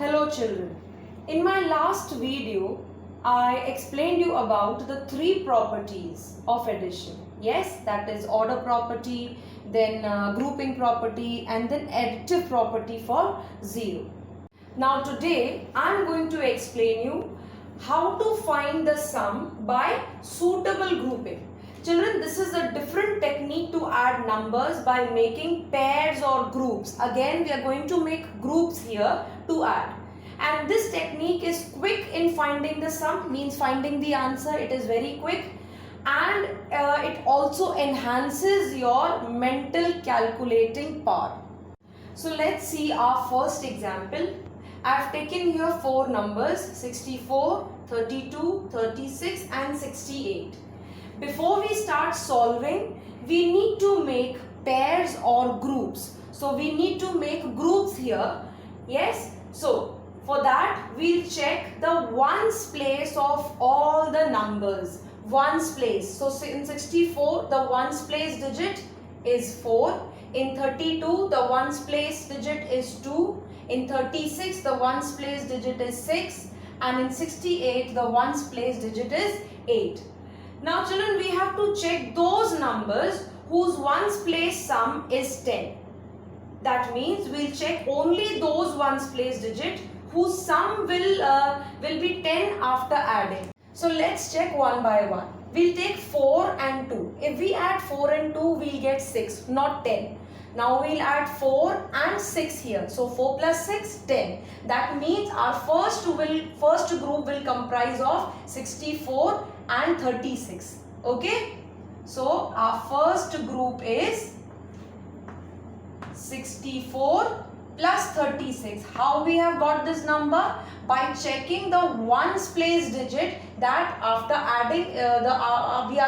Hello children. In my last video, I explained you about the three properties of addition. Yes, that is order property, then grouping property and then additive property for 0. Now today, I am going to explain you how to find the sum by suitable grouping. Children, this is a different technique to add numbers by making pairs or groups. Again, we are going to make groups here to add. And this technique is quick in finding the sum, means finding the answer. It is very quick. And it also enhances your mental calculating power. So let's see our first example. I have taken here four numbers 64, 32, 36 and 68. Before we start solving, we need to make pairs or groups. So we need to make groups here. Yes. So for that, we'll check the ones place of all the numbers. Ones place. So in 64, the ones place digit is 4. In 32, the ones place digit is 2. In 36, the ones place digit is 6. And in 68, the ones place digit is 8. Now children, we have to check those numbers whose ones place sum is 10. That means we'll check only those ones place digit whose sum will be 10 after adding. So let's check one by one. We'll take 4 and 2. If we add 4 and 2, we'll get 6, not 10. Now we'll add 4 and 6 here. So 4 plus 6, 10. That means our first group will comprise of 64 and 36. Okay? So our first group is 64 plus 36. How we have got this number? By checking the ones place digit, that after adding we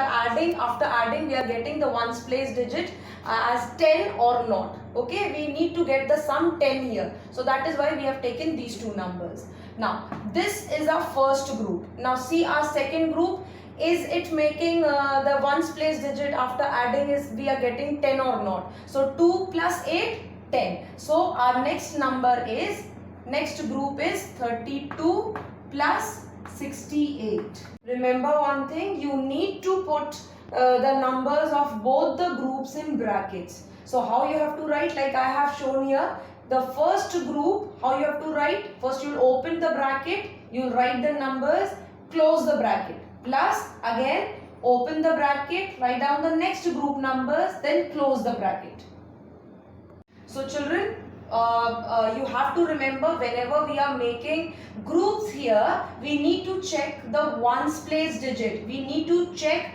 are getting the ones place digit as 10 or not. Okay, we need to get the sum 10 here. So that is why we have taken these two numbers. Now this is our first group. Now see our second group. Is it making the ones place digit after adding is we are getting 10 or not? So 2 plus 8, 10. So our next group is 32 plus 68. Remember one thing, you need to put the numbers of both the groups in brackets. So how you have to write, like I have shown here, the first group, how you have to write? First you will open the bracket, you will write the numbers, close the bracket. Plus again open the bracket, write down the next group numbers, then close the bracket. So children, you have to remember whenever we are making groups here, we need to check the ones place digit. We need to check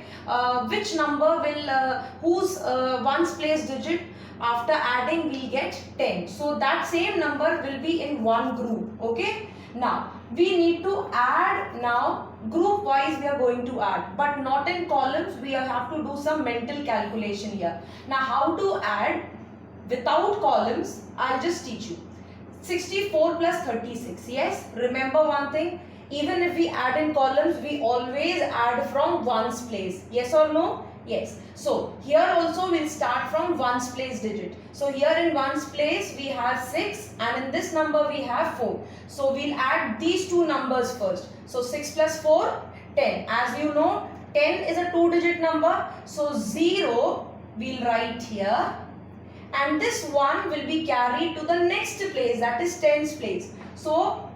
which number will, whose ones place digit after adding we get 10. So that same number will be in one group. Okay. Now we need to add. Now group wise we are going to add, but not in columns. We have to do some mental calculation here. Now how to add without columns, I'll just teach you. 64 plus 36. Yes, remember one thing, even if we add in columns, we always add from ones place. Yes or no? Yes. So here also we'll start from ones place digit. So here in ones place we have 6 and in this number we have 4. So we'll add these two numbers first. So 6 plus 4, 10. As you know, 10 is a 2-digit number. So 0 we'll write here. And this 1 will be carried to the next place, that is tens place. So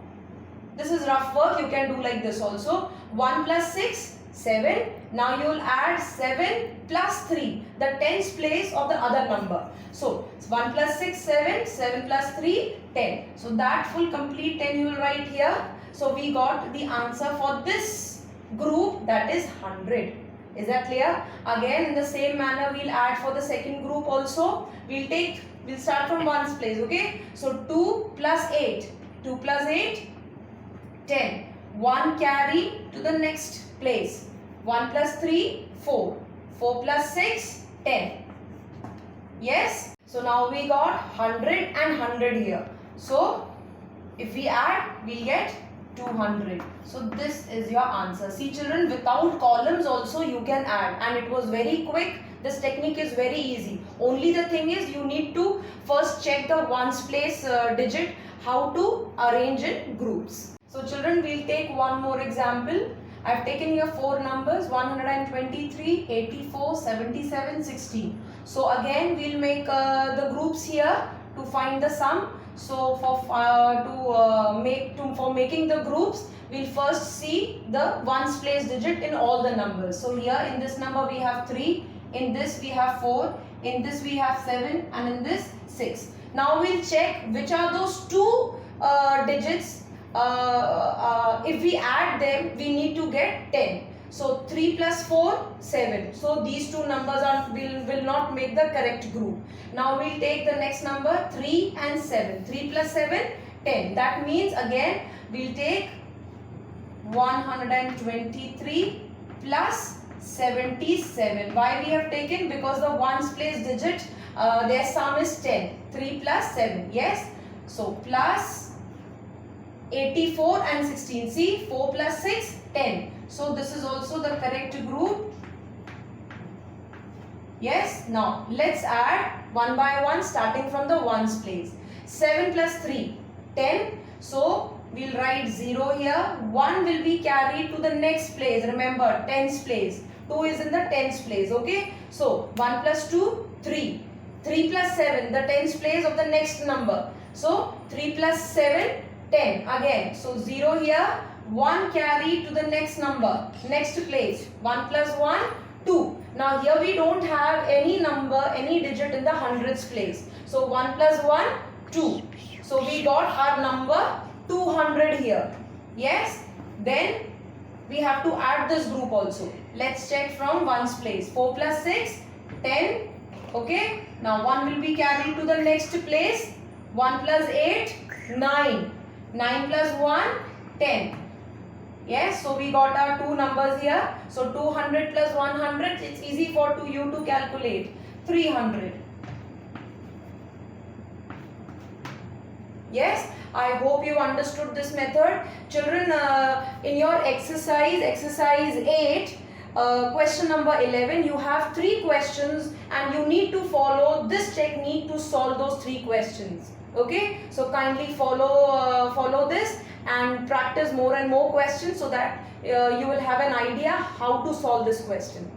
this is rough work, you can do like this also. 1 plus 6, 7. Now you will add 7 plus 3, the tens place of the other number. So 1 plus 6, 7, 7 plus 3, 10. So that full complete 10 you will write here. So we got the answer for this group, that is 100. Is that clear? Again in the same manner we'll add for the second group also. We'll start from ones place. Okay. So 2 plus 8. 2 plus 8, 10. 1 carry to the next place. 1 plus 3, 4. 4 plus 6, 10. Yes. So now we got 100 and 100 here. So if we add, we'll get 200. So this is your answer. See children, without columns also you can add, and it was very quick. This technique is very easy. Only the thing is you need to first check the ones place digit, how to arrange in groups. So children, we'll take one more example. I've taken here 4 numbers: 123, 84, 77, 16. So again we'll make the groups here to find the sum. So for making the groups, we'll first see the ones place digit in all the numbers. So here in this number we have 3, in this we have 4, in this we have 7, and in this 6. Now we'll check which are those 2 digits. If we add them, we need to get 10. So 3 plus 4, 7. So these 2 numbers will not make the correct group. Now we'll take the next number, 3 and 7. 3 plus 7, 10. That means again we'll take 123 plus 77. Why we have taken? Because the ones place digit, their sum is 10. 3 plus 7. Yes. So plus 84 and 16. See, 4 plus 6, 10. So this is also the correct group. Yes. Now let's add one by one, starting from the ones place. 7 plus 3, 10. So we'll write 0 here. 1 will be carried to the next place. Remember, tens place. 2 is in the tens place. Okay. So 1 plus 2, 3. 3 plus 7, the tens place of the next number. So 3 plus 7, 10 again. So 0 here. 1 carried to the next number, next place. 1 plus 1, 2. Now here we don't have any number, any digit in the hundreds place. So 1 plus 1, 2. So we got our number 200 here. Yes. Then we have to add this group also. Let's check from ones place. 4 plus 6, 10. Okay. Now 1 will be carried to the next place. 1 plus 8, 9. 9 plus 1, 10. Yes, so we got our 2 numbers here. So 200 plus 100, it's easy for you to calculate. 300. Yes, I hope you understood this method. Children, in your exercise 8, question number 11, you have 3 questions and you need to follow this technique to solve those 3 questions. Okay, so kindly follow this and practice more and more questions so that you will have an idea how to solve this question.